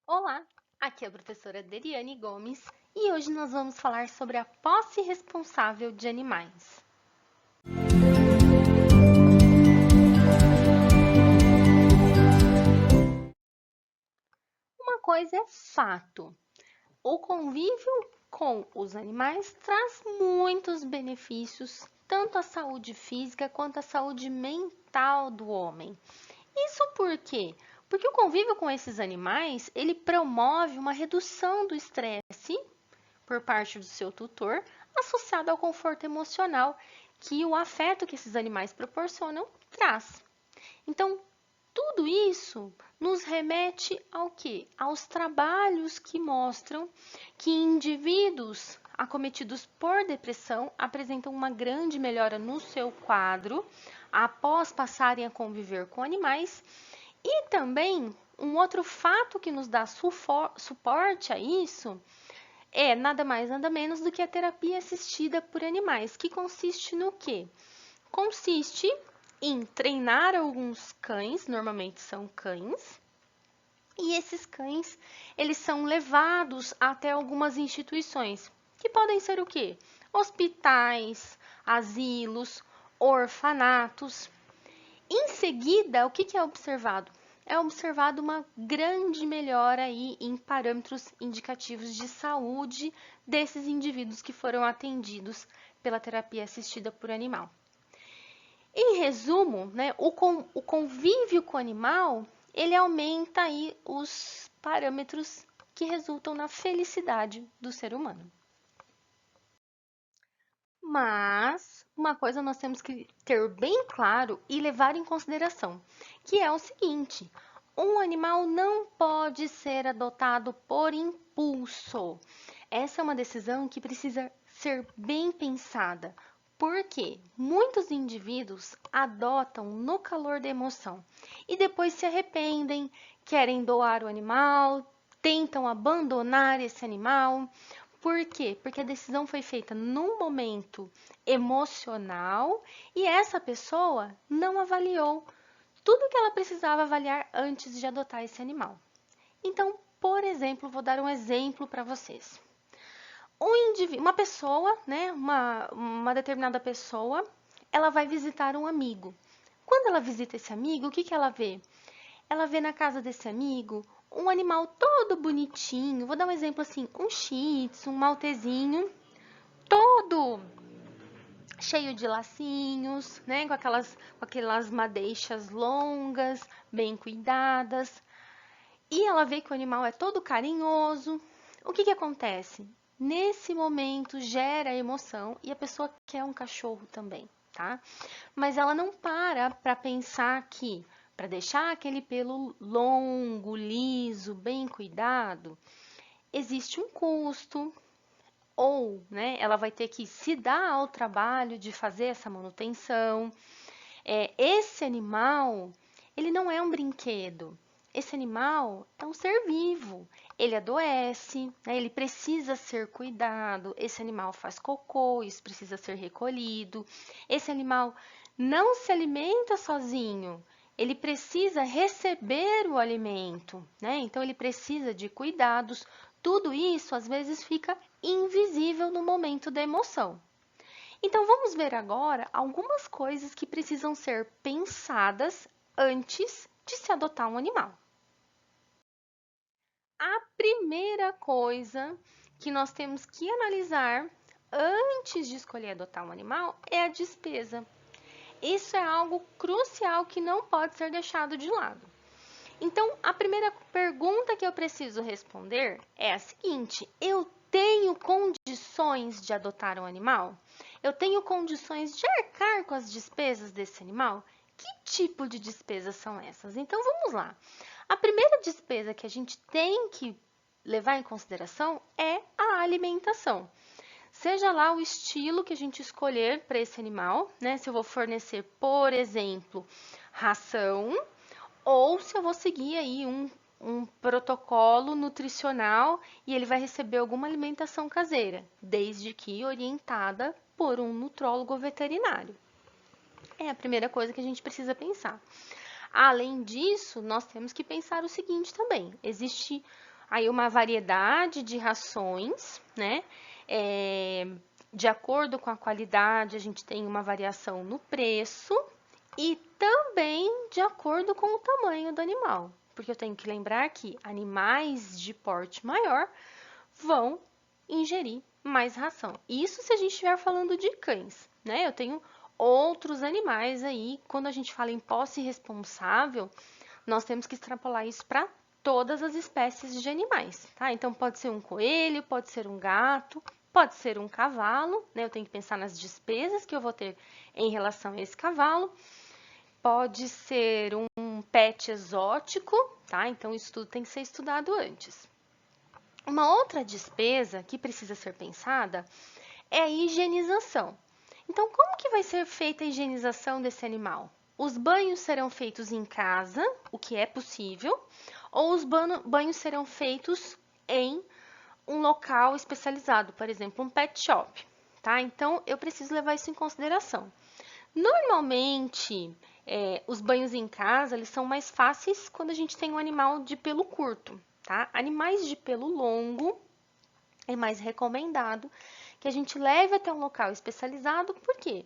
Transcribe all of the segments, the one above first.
Olá, aqui é a professora Deriane Gomes e hoje nós vamos falar sobre a posse responsável de animais. Uma coisa é fato: o convívio com os animais traz muitos benefícios, tanto à saúde física quanto à saúde mental do homem. Isso por quê? Porque o convívio com esses animais, ele promove uma redução do estresse por parte do seu tutor, associado ao conforto emocional que o afeto que esses animais proporcionam traz. Então, tudo isso nos remete ao quê? Aos trabalhos que mostram que indivíduos acometidos por depressão apresentam uma grande melhora no seu quadro após passarem a conviver com animais. E também um outro fato que nos dá suporte a isso é nada mais nada menos do que a terapia assistida por animais, que consiste no quê? Consiste em treinar alguns cães, normalmente são cães, e esses cães, eles são levados até algumas instituições, que podem ser o quê? Hospitais, asilos, orfanatos. Em seguida, o que é observado? É observado uma grande melhora aí em parâmetros indicativos de saúde desses indivíduos que foram atendidos pela terapia assistida por animal. Em resumo, né, o convívio com o animal, ele aumenta aí os parâmetros que resultam na felicidade do ser humano. Mas uma coisa nós temos que ter bem claro e levar em consideração, que é o seguinte: um animal não pode ser adotado por impulso. Essa é uma decisão que precisa ser bem pensada, porque muitos indivíduos adotam no calor da emoção e depois se arrependem, querem doar o animal, tentam abandonar esse animal. Por quê? Porque a decisão foi feita num momento emocional e essa pessoa não avaliou tudo que ela precisava avaliar antes de adotar esse animal. Então, por exemplo, vou dar um exemplo para vocês. Uma pessoa, né, uma determinada pessoa, ela vai visitar um amigo. Quando ela visita esse amigo, o que ela vê? Ela vê na casa desse amigo um animal todo bonitinho. Vou dar um exemplo assim, um shih tzu, um maltezinho, todo cheio de lacinhos, né, com aquelas madeixas longas, bem cuidadas. E ela vê que o animal é todo carinhoso. O que acontece? Nesse momento gera emoção e a pessoa quer um cachorro também, tá? Mas ela não para pensar que para deixar aquele pelo longo, liso, bem cuidado, existe um custo, ou, né, ela vai ter que se dar ao trabalho de fazer essa manutenção. Esse animal, ele não é um brinquedo. Esse animal é um ser vivo. Ele adoece, né, ele precisa ser cuidado. Esse animal faz cocô, isso precisa ser recolhido. Esse animal não se alimenta sozinho. Ele precisa receber o alimento, né? Então ele precisa de cuidados. Tudo isso às vezes fica invisível no momento da emoção. Então, vamos ver agora algumas coisas que precisam ser pensadas antes de se adotar um animal. A primeira coisa que nós temos que analisar antes de escolher adotar um animal é a despesa. Isso é algo crucial que não pode ser deixado de lado. Então, a primeira pergunta que eu preciso responder é a seguinte: eu tenho condições de adotar um animal? Eu tenho condições de arcar com as despesas desse animal? Que tipo de despesas são essas? Então, vamos lá. A primeira despesa que a gente tem que levar em consideração é a alimentação. Seja lá o estilo que a gente escolher para esse animal, né? Se eu vou fornecer, por exemplo, ração, ou se eu vou seguir aí um protocolo nutricional e ele vai receber alguma alimentação caseira, desde que orientada por um nutrólogo veterinário. É a primeira coisa que a gente precisa pensar. Além disso, nós temos que pensar o seguinte também: existe aí uma variedade de rações, né? De acordo com a qualidade, a gente tem uma variação no preço e também de acordo com o tamanho do animal. Porque eu tenho que lembrar que animais de porte maior vão ingerir mais ração. Isso se a gente estiver falando de cães, né? Eu tenho outros animais aí, quando a gente fala em posse responsável, nós temos que extrapolar isso para todas as espécies de animais, tá? Então pode ser um coelho, pode ser um gato, pode ser um cavalo, né? Eu tenho que pensar nas despesas que eu vou ter em relação a esse cavalo. Pode ser um pet exótico, tá? Então isso tudo tem que ser estudado antes. Uma outra despesa que precisa ser pensada é a higienização. Então, como que vai ser feita a higienização desse animal? Os banhos serão feitos em casa, o que é possível, ou os banhos serão feitos em um local especializado, por exemplo, um pet shop, tá? Então, eu preciso levar isso em consideração. Normalmente, os banhos em casa, eles são mais fáceis quando a gente tem um animal de pelo curto, tá? Animais de pelo longo é mais recomendado que a gente leve até um local especializado, por quê?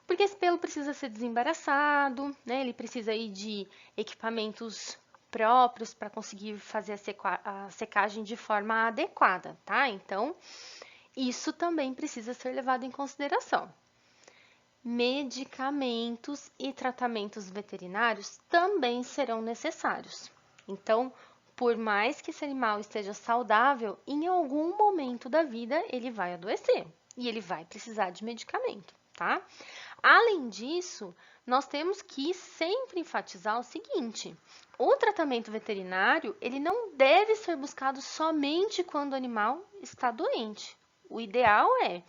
Porque esse pelo precisa ser desembaraçado, né? Ele precisa aí de equipamentos próprios para conseguir fazer a secagem de forma adequada, tá? Então, isso também precisa ser levado em consideração. Medicamentos e tratamentos veterinários também serão necessários. Então, por mais que esse animal esteja saudável, em algum momento da vida ele vai adoecer e ele vai precisar de medicamento, tá? Além disso, nós temos que sempre enfatizar o seguinte: o tratamento veterinário, ele não deve ser buscado somente quando o animal está doente. O ideal é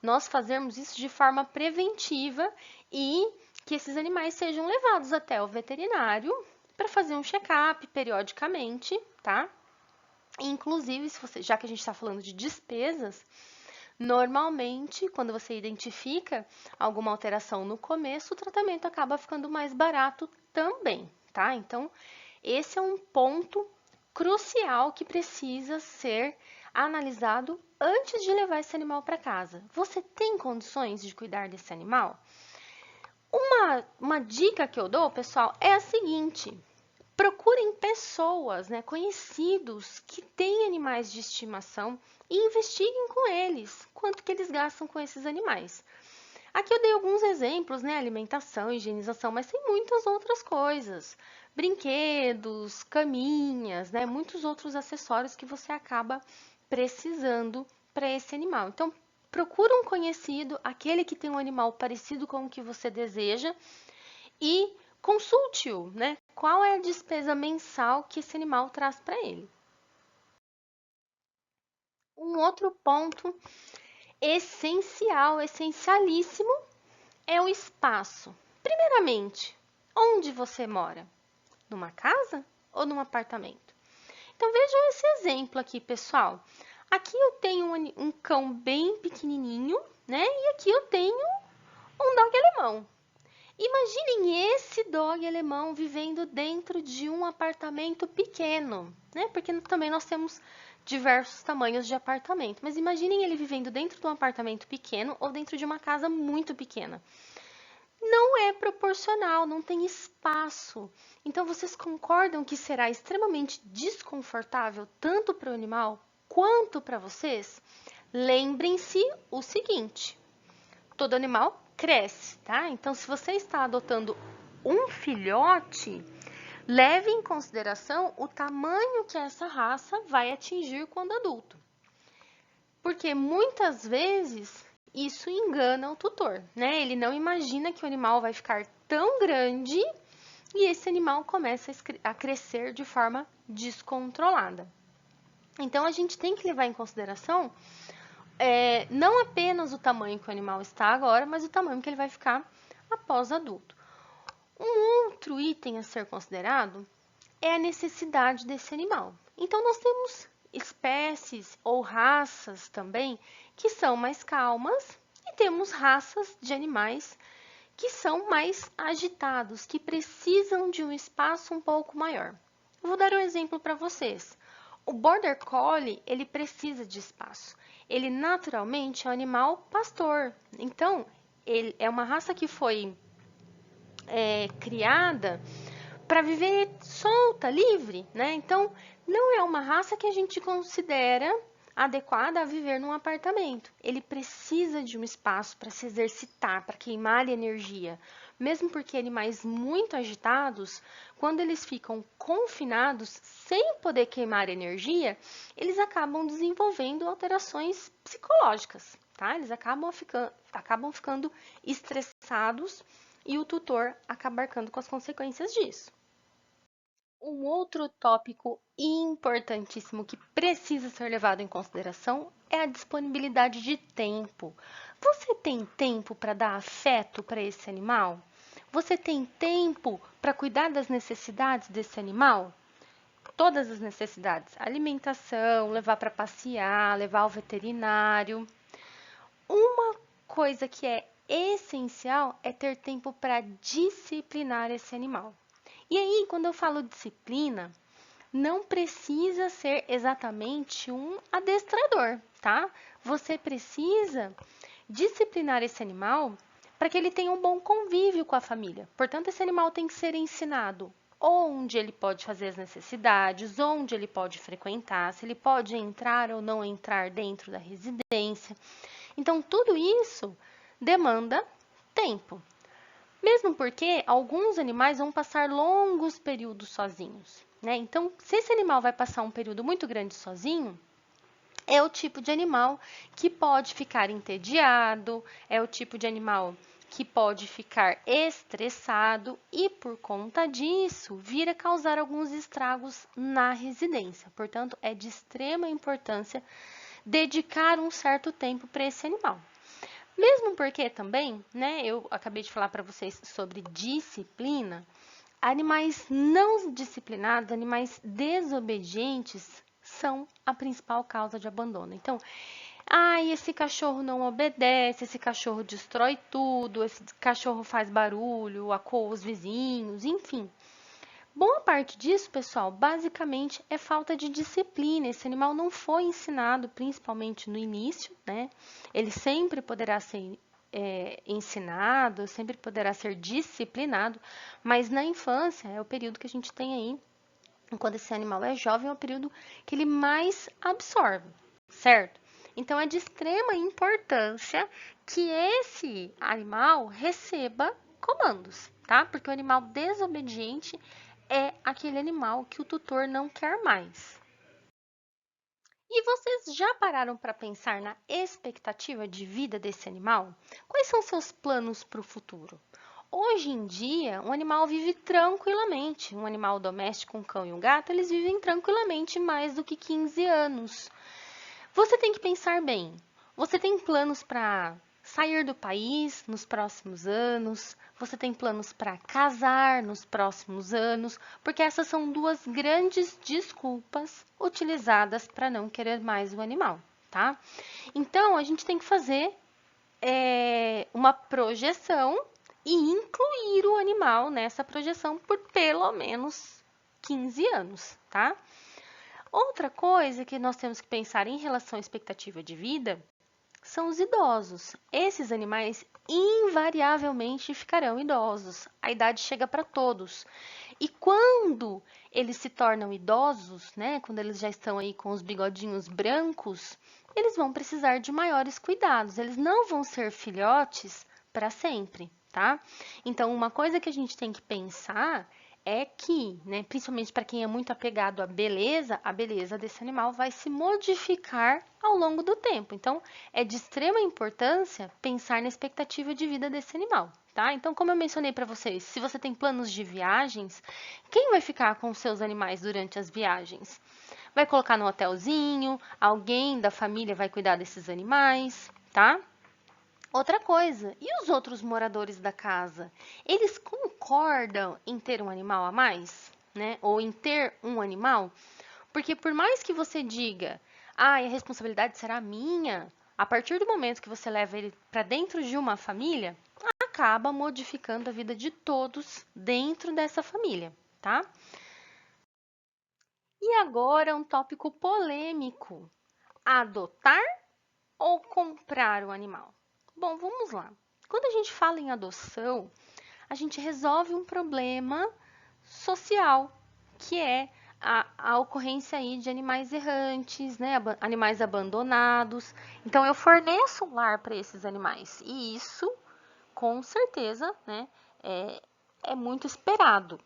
nós fazermos isso de forma preventiva e que esses animais sejam levados até o veterinário para fazer um check-up periodicamente, tá? Inclusive, já que a gente está falando de despesas, normalmente, quando você identifica alguma alteração no começo, o tratamento acaba ficando mais barato também, tá? Então, esse é um ponto crucial que precisa ser analisado antes de levar esse animal para casa. Você tem condições de cuidar desse animal? Uma dica que eu dou, pessoal, é a seguinte: procurem pessoas, né, conhecidos que têm animais de estimação e investiguem com eles quanto que eles gastam com esses animais. Aqui eu dei alguns exemplos, né, alimentação, higienização, mas tem muitas outras coisas. Brinquedos, caminhas, né, muitos outros acessórios que você acaba precisando para esse animal. Então, procura um conhecido, aquele que tem um animal parecido com o que você deseja e consulte-o, né? Qual é a despesa mensal que esse animal traz para ele? Um outro ponto essencial, essencialíssimo, é o espaço. Primeiramente, onde você mora? Numa casa ou num apartamento? Então vejam esse exemplo aqui, pessoal. Aqui eu tenho um cão bem pequenininho, né? E aqui eu tenho um dog alemão. Imaginem esse dog alemão vivendo dentro de um apartamento pequeno, né? Porque também nós temos diversos tamanhos de apartamento. Mas imaginem ele vivendo dentro de um apartamento pequeno ou dentro de uma casa muito pequena. Não é proporcional, não tem espaço. Então, vocês concordam que será extremamente desconfortável tanto para o animal quanto para vocês? Lembrem-se o seguinte: todo animal cresce, tá? Então, se você está adotando um filhote, leve em consideração o tamanho que essa raça vai atingir quando adulto. Porque muitas vezes isso engana o tutor, né? Ele não imagina que o animal vai ficar tão grande e esse animal começa a crescer de forma descontrolada. Então, a gente tem que levar em consideração não apenas o tamanho que o animal está agora, mas o tamanho que ele vai ficar após adulto. Um outro item a ser considerado é a necessidade desse animal. Então, nós temos espécies ou raças também que são mais calmas e temos raças de animais que são mais agitados, que precisam de um espaço um pouco maior. Vou dar um exemplo para vocês. O Border Collie, ele precisa de espaço. Ele naturalmente é um animal pastor. Então, ele é uma raça que foi criada para viver solta, livre, né? Então, não é uma raça que a gente considera adequada a viver num apartamento. Ele precisa de um espaço para se exercitar, para queimar energia. Mesmo porque animais muito agitados, quando eles ficam confinados sem poder queimar energia, eles acabam desenvolvendo alterações psicológicas, tá? Eles acabam ficando estressados e o tutor acaba arcando com as consequências disso. Um outro tópico importantíssimo que precisa ser levado em consideração é a disponibilidade de tempo. Você tem tempo para dar afeto para esse animal? Você tem tempo para cuidar das necessidades desse animal? Todas as necessidades: alimentação, levar para passear, levar ao veterinário. Uma coisa que é essencial é ter tempo para disciplinar esse animal. E aí, quando eu falo disciplina, não precisa ser exatamente um adestrador, tá? Você precisa disciplinar esse animal para que ele tenha um bom convívio com a família. Portanto, esse animal tem que ser ensinado onde ele pode fazer as necessidades, onde ele pode frequentar, se ele pode entrar ou não entrar dentro da residência. Então, tudo isso demanda tempo. Mesmo porque alguns animais vão passar longos períodos sozinhos, né? Então, se esse animal vai passar um período muito grande sozinho, é o tipo de animal que pode ficar entediado, é o tipo de animal que pode ficar estressado e, por conta disso, vir a causar alguns estragos na residência. Portanto, é de extrema importância dedicar um certo tempo para esse animal. Mesmo porque também, né, eu acabei de falar para vocês sobre disciplina, animais não disciplinados, animais desobedientes são a principal causa de abandono. Então, esse cachorro não obedece, esse cachorro destrói tudo, esse cachorro faz barulho, acoa os vizinhos, enfim. Boa parte disso, pessoal, basicamente é falta de disciplina. Esse animal não foi ensinado, principalmente no início, né? Ele sempre poderá ser ensinado, sempre poderá ser disciplinado, mas na infância é o período que a gente tem aí, quando esse animal é jovem, é o período que ele mais absorve, certo? Então é de extrema importância que esse animal receba comandos, tá? Porque o animal desobediente é aquele animal que o tutor não quer mais. E vocês já pararam para pensar na expectativa de vida desse animal? Quais são seus planos para o futuro? Hoje em dia, um animal vive tranquilamente. Um animal doméstico, um cão e um gato, eles vivem tranquilamente mais do que 15 anos. Você tem que pensar bem. Você tem planos para sair do país nos próximos anos? Você tem planos para casar nos próximos anos? Porque essas são duas grandes desculpas utilizadas para não querer mais o animal, tá? Então, a gente tem que fazer uma projeção e incluir o animal nessa projeção por pelo menos 15 anos, tá? Outra coisa que nós temos que pensar em relação à expectativa de vida são os idosos. Esses animais invariavelmente ficarão idosos. A idade chega para todos. E quando eles se tornam idosos, né, quando eles já estão aí com os bigodinhos brancos, eles vão precisar de maiores cuidados. Eles não vão ser filhotes para sempre, tá? Então, uma coisa que a gente tem que pensar é que, né, principalmente para quem é muito apegado à beleza, a beleza desse animal vai se modificar ao longo do tempo. Então, é de extrema importância pensar na expectativa de vida desse animal, tá? Então, como eu mencionei para vocês, se você tem planos de viagens, quem vai ficar com os seus animais durante as viagens? Vai colocar no hotelzinho, alguém da família vai cuidar desses animais, tá? Outra coisa, e os outros moradores da casa? Eles concordam em ter um animal a mais, né? Ou em ter um animal? Porque por mais que você diga, a responsabilidade será minha, a partir do momento que você leva ele para dentro de uma família, acaba modificando a vida de todos dentro dessa família, tá? E agora um tópico polêmico: adotar ou comprar o animal? Bom, vamos lá. Quando a gente fala em adoção, a gente resolve um problema social, que é a ocorrência aí de animais errantes, né, animais abandonados. Então, eu forneço um lar para esses animais. E isso, com certeza, né, é muito esperado.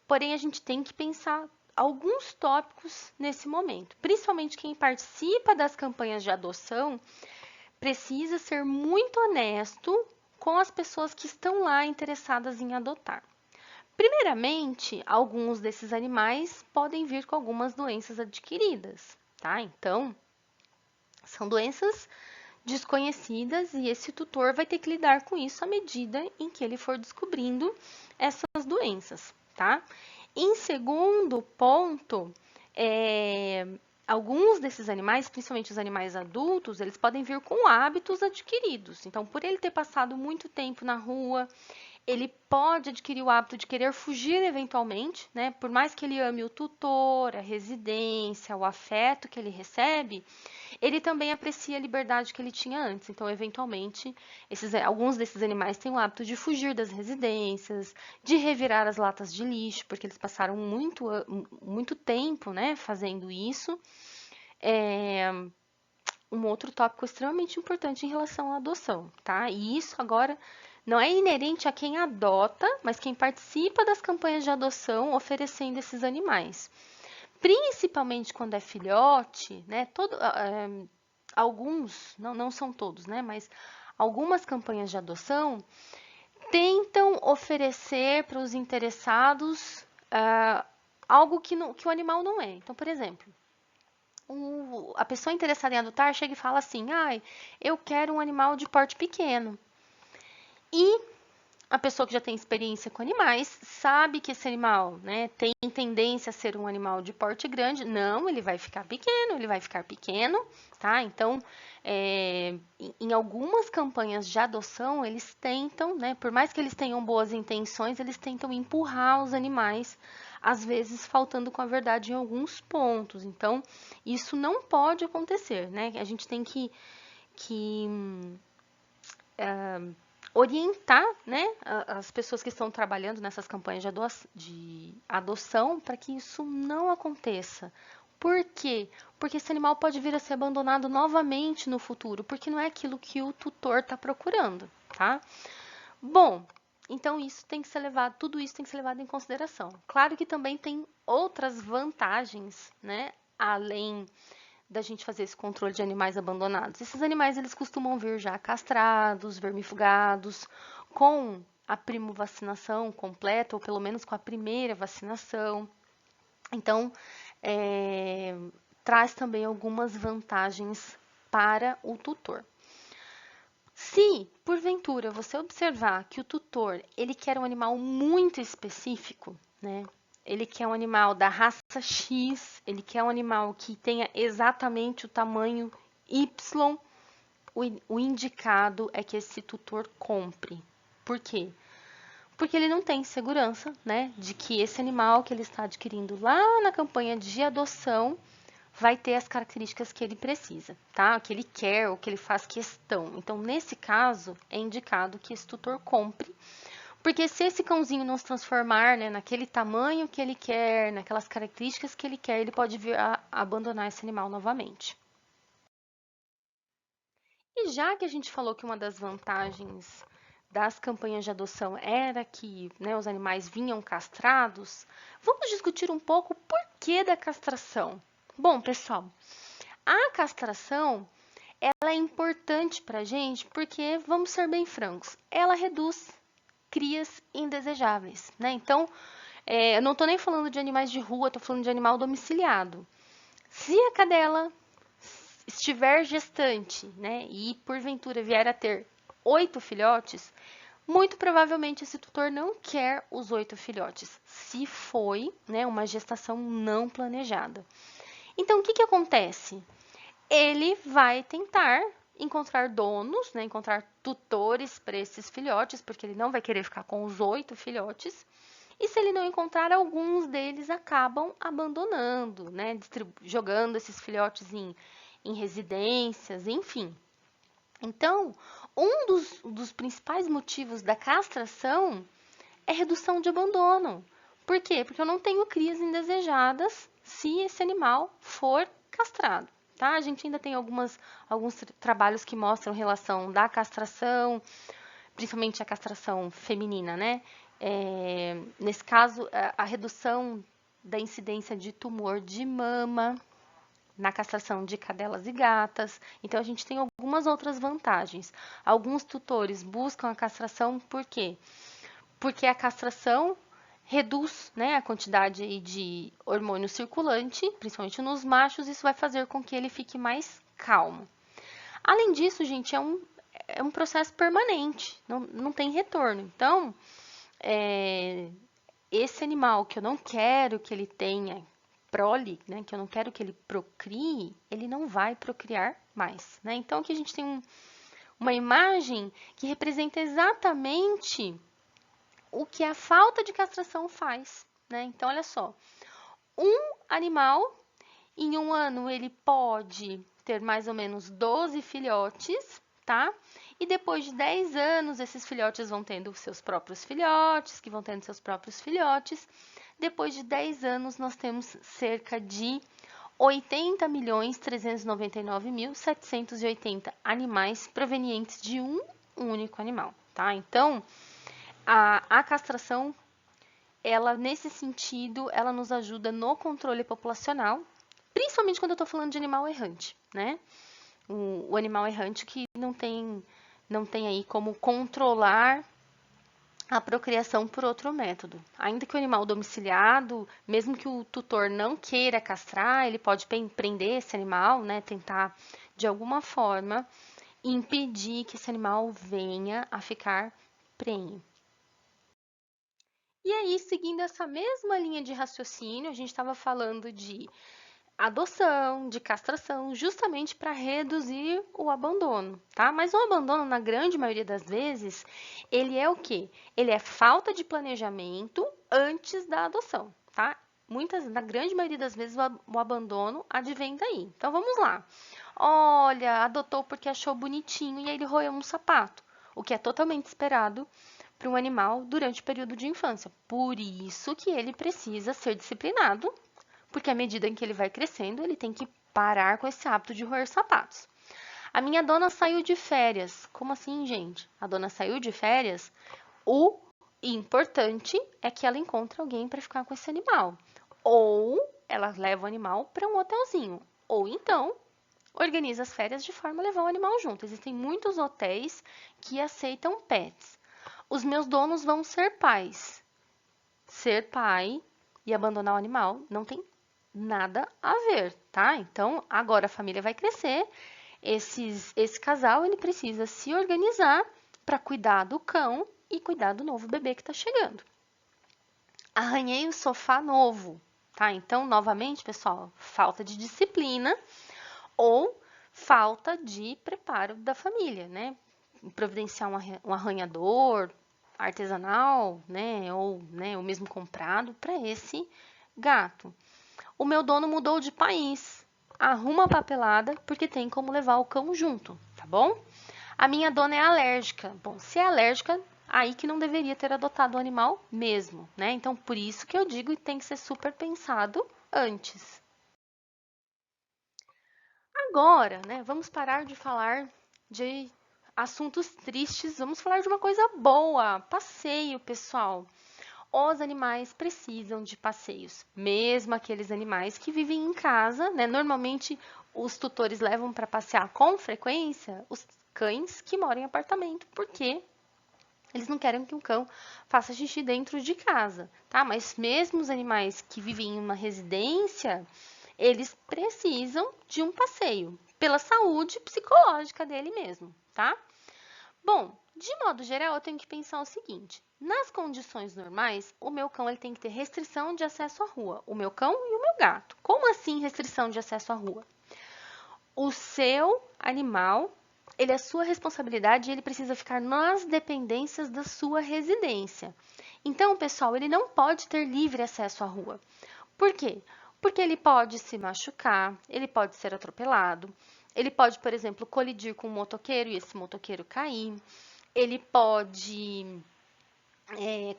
Porém, a gente tem que pensar alguns tópicos nesse momento. Principalmente quem participa das campanhas de adoção precisa ser muito honesto com as pessoas que estão lá interessadas em adotar. Primeiramente, alguns desses animais podem vir com algumas doenças adquiridas, tá? Então, são doenças desconhecidas e esse tutor vai ter que lidar com isso à medida em que ele for descobrindo essas doenças, tá? Em segundo ponto, alguns desses animais, principalmente os animais adultos, eles podem vir com hábitos adquiridos. Então, por ele ter passado muito tempo na rua, ele pode adquirir o hábito de querer fugir eventualmente, né? Por mais que ele ame o tutor, a residência, o afeto que ele recebe, ele também aprecia a liberdade que ele tinha antes. Então, eventualmente, alguns desses animais têm o hábito de fugir das residências, de revirar as latas de lixo, porque eles passaram muito tempo, né, fazendo isso. Um outro tópico extremamente importante em relação à adoção, tá? E isso agora não é inerente a quem adota, mas quem participa das campanhas de adoção oferecendo esses animais. Principalmente quando é filhote, né? Alguns, não são todos, né? Mas algumas campanhas de adoção tentam oferecer para os interessados algo que o animal não é. Então, por exemplo, a pessoa interessada em adotar chega e fala assim: eu quero um animal de porte pequeno. E a pessoa que já tem experiência com animais sabe que esse animal, né, tem tendência a ser um animal de porte grande. Não, ele vai ficar pequeno, tá? Então, em algumas campanhas de adoção, eles tentam, né, por mais que eles tenham boas intenções, eles tentam empurrar os animais, às vezes faltando com a verdade em alguns pontos. Então, isso não pode acontecer, né? A gente tem que orientar, né, as pessoas que estão trabalhando nessas campanhas de adoção para que isso não aconteça. Por quê? Porque esse animal pode vir a ser abandonado novamente no futuro, porque não é aquilo que o tutor está procurando, tá? Bom, então tudo isso tem que ser levado em consideração. Claro que também tem outras vantagens, né, além da gente fazer esse controle de animais abandonados. Esses animais, eles costumam vir já castrados, vermifugados, com a primovacinação completa, ou pelo menos com a primeira vacinação. Então, traz também algumas vantagens para o tutor. Se, porventura, você observar que o tutor, ele quer um animal muito específico, né? Ele quer um animal da raça X, ele quer um animal que tenha exatamente o tamanho Y, o indicado é que esse tutor compre. Por quê? Porque ele não tem segurança, né, de que esse animal que ele está adquirindo lá na campanha de adoção vai ter as características que ele precisa, tá? Que ele quer ou que ele faz questão. Então, nesse caso, é indicado que esse tutor compre, porque se esse cãozinho não se transformar, né, naquele tamanho que ele quer, naquelas características que ele quer, ele pode vir a abandonar esse animal novamente. E já que a gente falou que uma das vantagens das campanhas de adoção era que, né, os animais vinham castrados, vamos discutir um pouco o porquê da castração. Bom, pessoal, a castração ela é importante para a gente porque, vamos ser bem francos, ela reduz crias indesejáveis, né? Então, eu não estou nem falando de animais de rua, estou falando de animal domiciliado. Se a cadela estiver gestante, né, e porventura vier a ter 8 filhotes, muito provavelmente esse tutor não quer os 8 filhotes, se foi, né, uma gestação não planejada. Então, o que acontece? Ele vai tentar encontrar donos, né, encontrar tutores para esses filhotes, porque ele não vai querer ficar com os 8 filhotes, E se ele não encontrar, alguns deles acabam abandonando, né? Jogando esses filhotes em residências, enfim. Então, um dos principais motivos da castração é redução de abandono. Por quê? Porque eu não tenho crias indesejadas se esse animal for castrado. Tá? A gente ainda tem alguns trabalhos que mostram relação da castração, principalmente a castração feminina, né? Nesse caso, a redução da incidência de tumor de mama na castração de cadelas e gatas. Então, a gente tem algumas outras vantagens. Alguns tutores buscam a castração por quê? Porque a castração reduz, né, a quantidade de hormônio circulante, principalmente nos machos, isso vai fazer com que ele fique mais calmo. Além disso, gente, é um processo permanente, não tem retorno. Então, esse animal que eu não quero que ele tenha prole, né, que eu não quero que ele procrie, ele não vai procriar mais. Né? Então, aqui a gente tem uma imagem que representa exatamente o que a falta de castração faz. Né? Então, olha só, um animal, em um ano, ele pode ter mais ou menos 12 filhotes, tá? E depois de 10 anos, esses filhotes vão tendo seus próprios filhotes, que vão tendo seus próprios filhotes. Depois de 10 anos, nós temos cerca de 80.399.780 animais provenientes de um único animal, tá? Então, a castração, ela, nesse sentido, ela nos ajuda no controle populacional, principalmente quando eu estou falando de animal errante, né? O animal errante que não tem aí como controlar a procriação por outro método. Ainda que o animal domiciliado, mesmo que o tutor não queira castrar, ele pode prender esse animal, né? Tentar, de alguma forma, impedir que esse animal venha a ficar prenhe. E aí, seguindo essa mesma linha de raciocínio, a gente estava falando de adoção, de castração, justamente para reduzir o abandono, tá? Mas o abandono, na grande maioria das vezes, ele é o quê? Ele é falta de planejamento antes da adoção, tá? Na grande maioria das vezes, o abandono advém daí. Então, vamos lá. Olha, adotou porque achou bonitinho e aí ele roeu um sapato, o que é totalmente esperado para um animal durante o período de infância. Por isso que ele precisa ser disciplinado, porque à medida em que ele vai crescendo, ele tem que parar com esse hábito de roer sapatos. A minha dona saiu de férias. Como assim, gente? A dona saiu de férias? O importante é que ela encontre alguém para ficar com esse animal. Ou ela leva o animal para um hotelzinho. Ou então, organiza as férias de forma a levar o animal junto. Existem muitos hotéis que aceitam pets. Os meus donos vão ser pais. Ser pai e abandonar o animal não tem nada a ver, tá? Então, agora a família vai crescer, esse casal ele precisa se organizar para cuidar do cão e cuidar do novo bebê que está chegando. Arranhei o sofá novo, tá? Então, novamente, pessoal, falta de disciplina ou falta de preparo da família, né? Providenciar um arranhador artesanal, né? Ou o mesmo comprado para esse gato. O meu dono mudou de país. Arruma a papelada porque tem como levar o cão junto, tá bom? A minha dona é alérgica. Bom, se é alérgica, aí que não deveria ter adotado o animal mesmo, né? Então, por isso que eu digo que tem que ser super pensado antes. Agora, né, vamos parar de falar de assuntos tristes, vamos falar de uma coisa boa. Passeio, pessoal. Os animais precisam de passeios, mesmo aqueles animais que vivem em casa, né? Normalmente os tutores levam para passear com frequência os cães que moram em apartamento, porque eles não querem que o cão faça xixi dentro de casa, tá? Mas mesmo os animais que vivem em uma residência, eles precisam de um passeio pela saúde psicológica dele mesmo, tá? Bom, de modo geral, eu tenho que pensar o seguinte: nas condições normais, o meu cão ele tem que ter restrição de acesso à rua, o meu cão e o meu gato. Como assim restrição de acesso à rua? O seu animal, ele é sua responsabilidade e ele precisa ficar nas dependências da sua residência. Então, pessoal, ele não pode ter livre acesso à rua. Por quê? Porque ele pode se machucar, ele pode ser atropelado, ele pode, por exemplo, colidir com um motoqueiro e esse motoqueiro cair, ele pode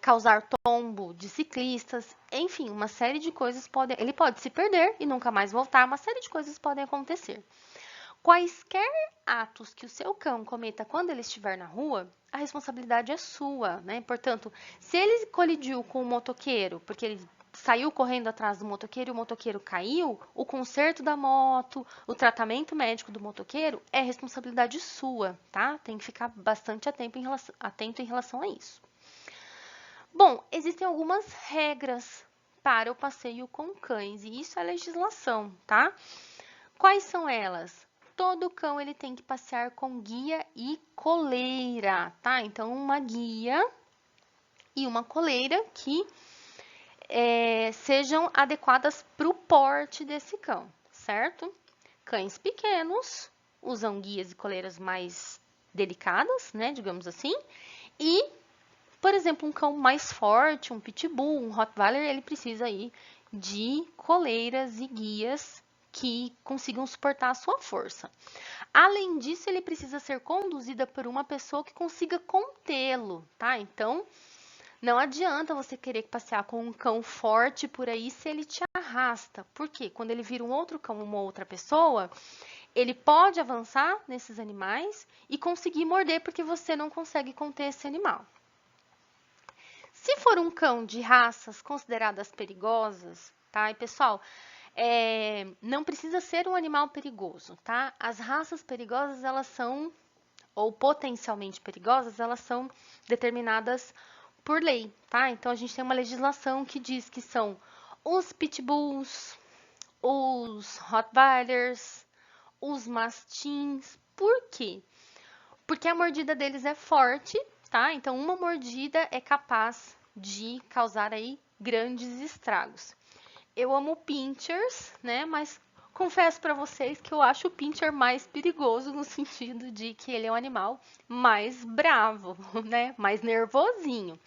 causar tombo de ciclistas, enfim, uma série de coisas podem. Ele pode se perder e nunca mais voltar, uma série de coisas podem acontecer. Quaisquer atos que o seu cão cometa quando ele estiver na rua, a responsabilidade é sua, né? Portanto, se ele colidiu com o motoqueiro, porque ele saiu correndo atrás do motoqueiro e o motoqueiro caiu, o conserto da moto, o tratamento médico do motoqueiro é responsabilidade sua, tá? Tem que ficar bastante atento em relação a isso. Bom, existem algumas regras para o passeio com cães, e isso é legislação, tá? Quais são elas? Todo cão ele tem que passear com guia e coleira, tá? Então, uma guia e uma coleira que sejam adequadas para o porte desse cão, certo? Cães pequenos usam guias e coleiras mais delicadas, né? Digamos assim, e por exemplo, um cão mais forte, um pitbull, um rottweiler, ele precisa aí de coleiras e guias que consigam suportar a sua força. Além disso, ele precisa ser conduzido por uma pessoa que consiga contê-lo, tá? Então, não adianta você querer passear com um cão forte por aí se ele te arrasta. Por quê? Quando ele vira um outro cão, uma outra pessoa, ele pode avançar nesses animais e conseguir morder porque você não consegue conter esse animal. Se for um cão de raças consideradas perigosas, tá? E pessoal, não precisa ser um animal perigoso, tá? As raças perigosas, elas são, ou potencialmente perigosas, elas são determinadas por lei, tá? Então, a gente tem uma legislação que diz que são os pitbulls, os rottweilers, os mastins. Por quê? Porque a mordida deles é forte, tá? Então, uma mordida é capaz de causar aí grandes estragos. Eu amo pinchers, né? Mas confesso para vocês que eu acho o pincher mais perigoso no sentido de que ele é um animal mais bravo, né? Mais nervosinho.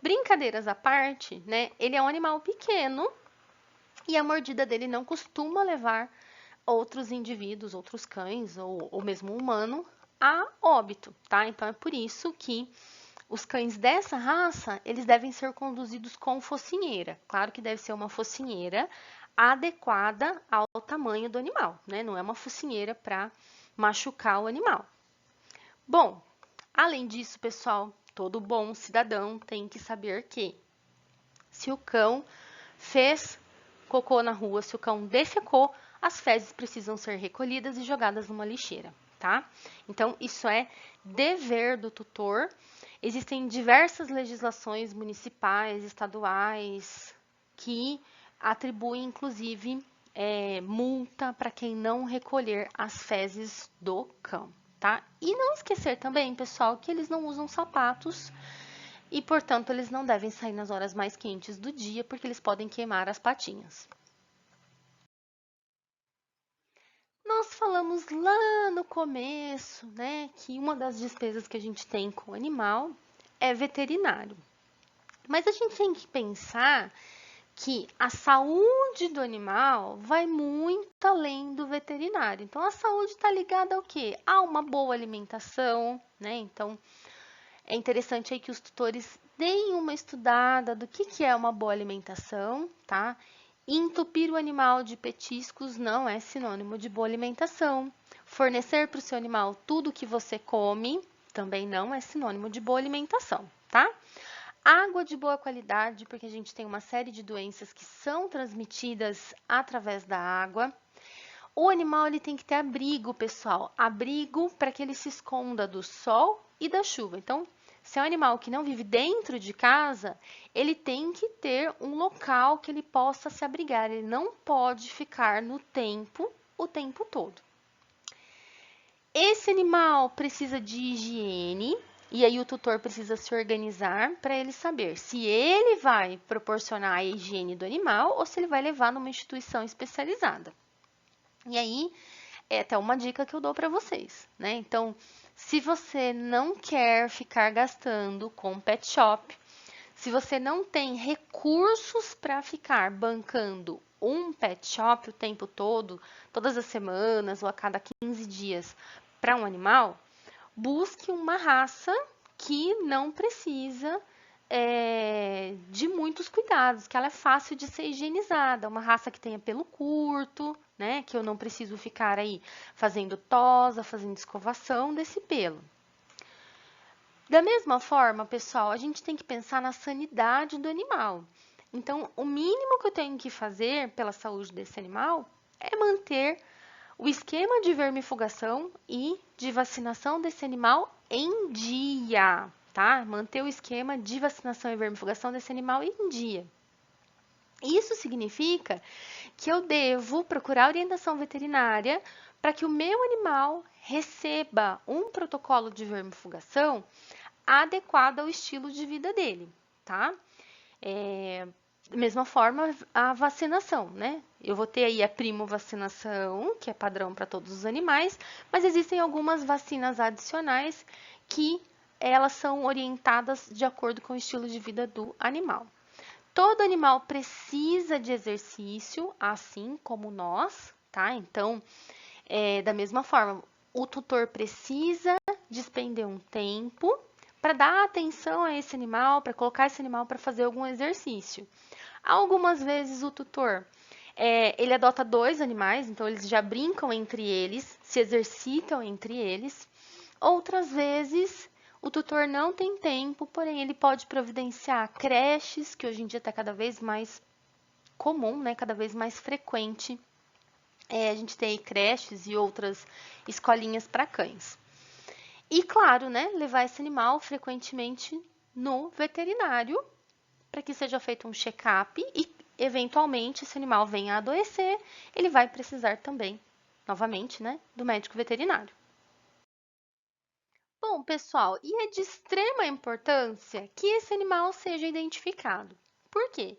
Brincadeiras à parte, né? Ele é um animal pequeno e a mordida dele não costuma levar outros indivíduos, outros cães ou mesmo humano a óbito, tá? Então é por isso que os cães dessa raça, eles devem ser conduzidos com focinheira. Claro que deve ser uma focinheira adequada ao tamanho do animal, né? Não é uma focinheira para machucar o animal. Bom, além disso, pessoal, todo bom cidadão tem que saber que se o cão fez cocô na rua, se o cão defecou, as fezes precisam ser recolhidas e jogadas numa lixeira, tá? Então, isso é dever do tutor. Existem diversas legislações municipais, estaduais, que atribuem, inclusive, multa para quem não recolher as fezes do cão, tá? E não esquecer também, pessoal, que eles não usam sapatos e, portanto, eles não devem sair nas horas mais quentes do dia, porque eles podem queimar as patinhas. Nós falamos lá no começo, né, que uma das despesas que a gente tem com o animal é veterinário. Mas a gente tem que pensar que a saúde do animal vai muito além do veterinário. Então, a saúde está ligada ao quê? A uma boa alimentação, né? Então, é interessante aí que os tutores deem uma estudada do que é uma boa alimentação, tá? Entupir o animal de petiscos não é sinônimo de boa alimentação. Fornecer para o seu animal tudo que você come também não é sinônimo de boa alimentação, tá? Água de boa qualidade, porque a gente tem uma série de doenças que são transmitidas através da água. O animal ele tem que ter abrigo, pessoal. Abrigo para que ele se esconda do sol e da chuva. Então, se é um animal que não vive dentro de casa, ele tem que ter um local que ele possa se abrigar. Ele não pode ficar no tempo, o tempo todo. Esse animal precisa de higiene, e aí o tutor precisa se organizar para ele saber se ele vai proporcionar a higiene do animal ou se ele vai levar numa instituição especializada. E aí, é até uma dica que eu dou para vocês, né? Então, se você não quer ficar gastando com pet shop, Se você não tem recursos para ficar bancando um pet shop o tempo todo, todas as semanas ou a cada 15 dias para um animal, busque uma raça que não precisa de muitos cuidados, que ela é fácil de ser higienizada, uma raça que tenha pelo curto, né? Que eu não preciso ficar aí fazendo tosa, fazendo escovação desse pelo. Da mesma forma, pessoal, a gente tem que pensar na sanidade do animal. Então, o mínimo que eu tenho que fazer pela saúde desse animal é manter o esquema de vermifugação e de vacinação desse animal em dia, tá? Manter o esquema de vacinação e vermifugação desse animal em dia. Isso significa que eu devo procurar orientação veterinária para que o meu animal receba um protocolo de vermifugação adequado ao estilo de vida dele, tá? Da mesma forma, a vacinação, né? Eu vou ter aí a primovacinação, que é padrão para todos os animais, mas existem algumas vacinas adicionais que elas são orientadas de acordo com o estilo de vida do animal. Todo animal precisa de exercício, assim como nós, tá? Então, da mesma forma, o tutor precisa despender um tempo para dar atenção a esse animal, para colocar esse animal para fazer algum exercício. Algumas vezes o tutor ele adota 2 animais, então eles já brincam entre eles, se exercitam entre eles. Outras vezes o tutor não tem tempo, porém ele pode providenciar creches, que hoje em dia está cada vez mais comum, né? Cada vez mais frequente. A gente tem creches e outras escolinhas para cães. E claro, né, levar esse animal frequentemente no veterinário para que seja feito um check-up e, eventualmente, se o animal venha a adoecer, ele vai precisar também, novamente, né, do médico veterinário. Bom, pessoal, e é de extrema importância que esse animal seja identificado. Por quê?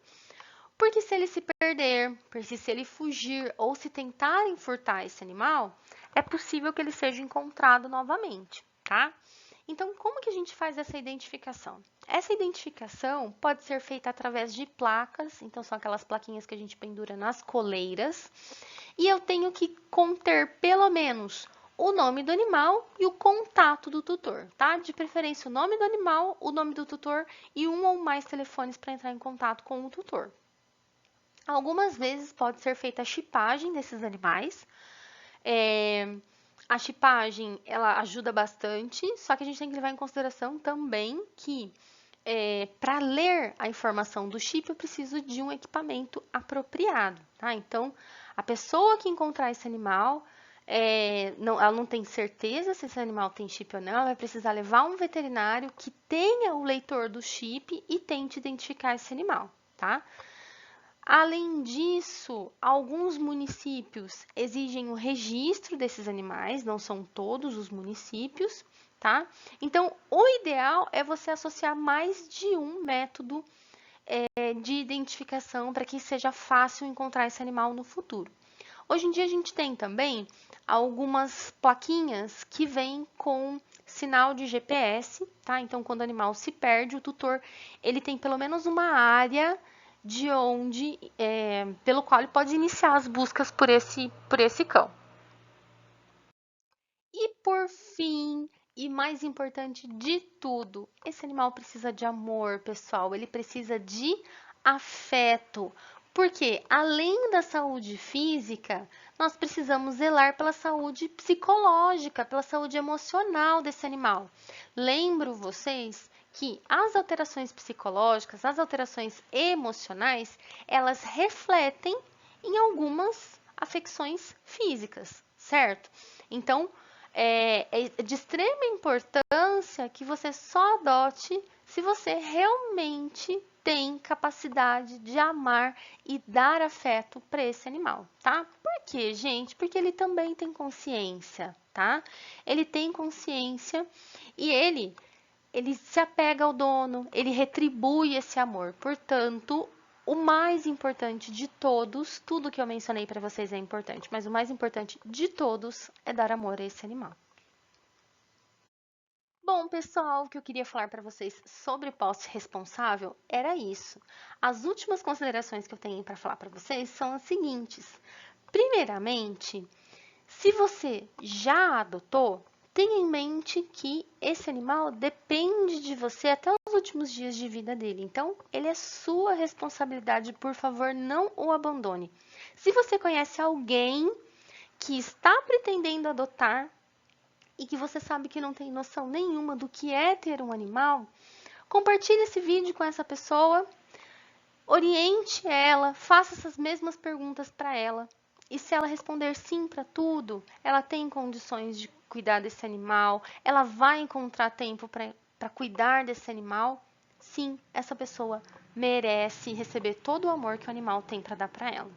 Porque se ele se perder, se ele fugir ou se tentarem furtar esse animal, é possível que ele seja encontrado novamente, tá? Então, como que a gente faz essa identificação? Essa identificação pode ser feita através de placas, então são aquelas plaquinhas que a gente pendura nas coleiras, e eu tenho que conter pelo menos o nome do animal e o contato do tutor, tá? De preferência o nome do animal, o nome do tutor e um ou mais telefones para entrar em contato com o tutor. Algumas vezes pode ser feita a chipagem desses animais. A chipagem, ela ajuda bastante, só que a gente tem que levar em consideração também que para ler a informação do chip, eu preciso de um equipamento apropriado, tá? Então, a pessoa que encontrar esse animal, ela não tem certeza se esse animal tem chip ou não, ela vai precisar levar um veterinário que tenha o leitor do chip e tente identificar esse animal, tá? Além disso, alguns municípios exigem o registro desses animais, não são todos os municípios, tá? Então, o ideal é você associar mais de um método de identificação para que seja fácil encontrar esse animal no futuro. Hoje em dia a gente tem também algumas plaquinhas que vêm com sinal de GPS, tá? Então, quando o animal se perde, o tutor ele tem pelo menos uma área de onde, pelo qual ele pode iniciar as buscas por esse cão. E por fim, e mais importante de tudo, esse animal precisa de amor, pessoal. Ele precisa de afeto. Porque além da saúde física, nós precisamos zelar pela saúde psicológica, pela saúde emocional desse animal. Lembro vocês que as alterações psicológicas, as alterações emocionais, elas refletem em algumas afecções físicas, certo? Então, é de extrema importância que você só adote se você realmente tem capacidade de amar e dar afeto para esse animal, tá? Por quê, gente? Porque ele também tem consciência, tá? Ele tem consciência e ele se apega ao dono, ele retribui esse amor. Portanto, o mais importante de todos, tudo que eu mencionei para vocês é importante, mas o mais importante de todos é dar amor a esse animal. Bom, pessoal, o que eu queria falar para vocês sobre posse responsável era isso. As últimas considerações que eu tenho para falar para vocês são as seguintes. Primeiramente, se você já adotou, tenha em mente que esse animal depende de você até os últimos dias de vida dele. Então, ele é sua responsabilidade, por favor, não o abandone. Se você conhece alguém que está pretendendo adotar e que você sabe que não tem noção nenhuma do que é ter um animal, compartilhe esse vídeo com essa pessoa, oriente ela, faça essas mesmas perguntas para ela. E se ela responder sim para tudo, ela tem condições de cuidar desse animal, ela vai encontrar tempo para cuidar desse animal, sim, essa pessoa merece receber todo o amor que o animal tem para dar para ela.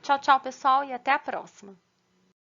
Tchau, tchau, pessoal, e até a próxima!